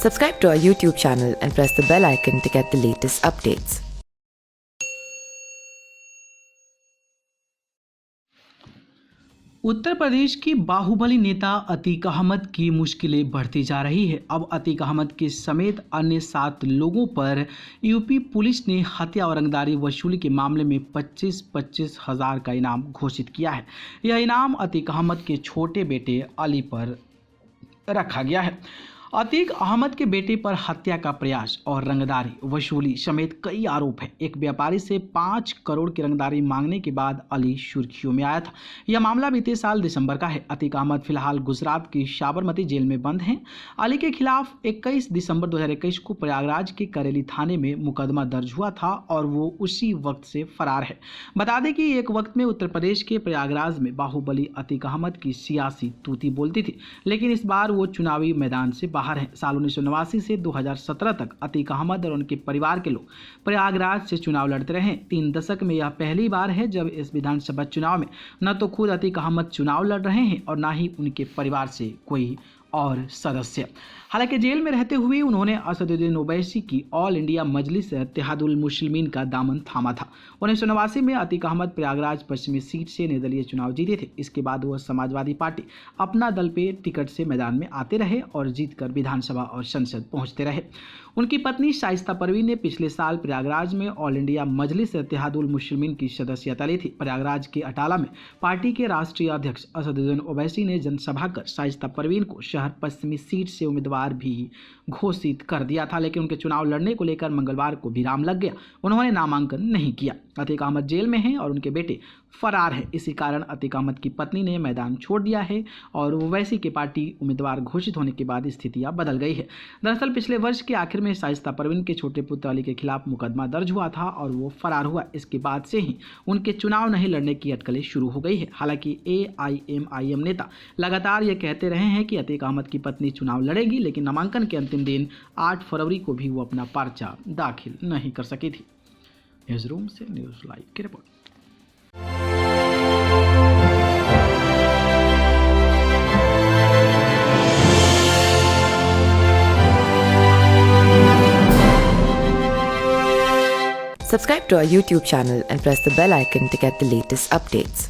Subscribe to our YouTube channel and press the bell icon to get the latest updates. Uttar Pradesh की बाहुबली नेता अतीक अहमद की मुश्किलें बढ़ती जा रही है। अब अतीक अहमद के समेत अन्य 7 लोगों पर यूपी पुलिस ने हत्या और रंगदारी वसूली के मामले में 25-25 हज़ार का इनाम घोषित किया है। यह इनाम अतीक अहमद के छोटे बेटे अली पर रखा गया है। अतीक अहमद के बेटे पर हत्या का प्रयास और रंगदारी वसूली समेत कई आरोप हैं। एक व्यापारी से 5 करोड़ की रंगदारी मांगने के बाद अली सुर्खियों में आया था। यह मामला बीते साल दिसंबर का है। अतीक अहमद फिलहाल गुजरात की साबरमती जेल में बंद हैं। अली के खिलाफ 21 दिसंबर 2021 को प्रयागराज के करेली थाने में मुकदमा दर्ज हुआ था और वो उसी वक्त से फरार है। बता दें कि एक वक्त में उत्तर प्रदेश के प्रयागराज में बाहुबली अतीक अहमद की सियासी तूती बोलती थी, लेकिन इस बार वो चुनावी मैदान से बाहर है। साल 1989 से 2017 तक अतीक अहमद और उनके परिवार के लोग प्रयागराज से चुनाव लड़ते रहे। 3 दशक में यह पहली बार है जब इस विधानसभा चुनाव में न तो खुद अतीक अहमद चुनाव लड़ रहे हैं और न ही उनके परिवार से कोई और सदस्य। हालांकि जेल में रहते हुए उन्होंने असदुद्दीन ओवैसी की ऑल इंडिया मजलिस इत्तेहादुल मुस्लिमीन का दामन थामा था। 1989 में अतीक अहमद प्रयागराज पश्चिमी सीट से निर्दलीय चुनाव जीते थे। इसके बाद वह समाजवादी पार्टी अपना दल पे टिकट से मैदान में आते रहे और जीतकर विधानसभा और संसद पहुंचते रहे। उनकी पत्नी शाइस्ता परवीन ने पिछले साल प्रयागराज में ऑल इंडिया मजलिस इत्तेहादुल मुस्लिमीन की सदस्यता ली थी। प्रयागराज के अटाला में पार्टी के राष्ट्रीय अध्यक्ष असदुद्दीन ओवैसी ने जनसभा कर शाइस्ता परवीन को शहर पश्चिमी सीट से उम्मीदवार भी घोषित कर दिया था, लेकिन उनके चुनाव लड़ने को लेकर मंगलवार को विराम लग गया। उन्होंने नामांकन नहीं किया। अतीक अहमद जेल में हैं और उनके बेटे फरार है। इसी कारण अतीक अहमद की पत्नी ने मैदान छोड़ दिया है और ओवैसी के पार्टी उम्मीदवार घोषित होने के बाद स्थितियां बदल गई है। दरअसल पिछले वर्ष के आखिर में शाइस्ता परवीन के छोटे पुत्र अली के खिलाफ मुकदमा दर्ज हुआ था और वो फरार हुआ। इसके बाद से ही उनके चुनाव नहीं लड़ने की अटकलें शुरू हो गई है। हालांकि AIMIM नेता लगातार ये कहते रहे हैं कि अतीक अहमद की पत्नी चुनाव लड़ेगी, लेकिन नामांकन के अंतिम दिन 8 फरवरी को भी वो अपना पर्चा दाखिल नहीं कर सकी थी। न्यूज़ रूम से न्यूज़ लाइव की report. Subscribe to our YouTube channel and press the bell icon to get the latest updates.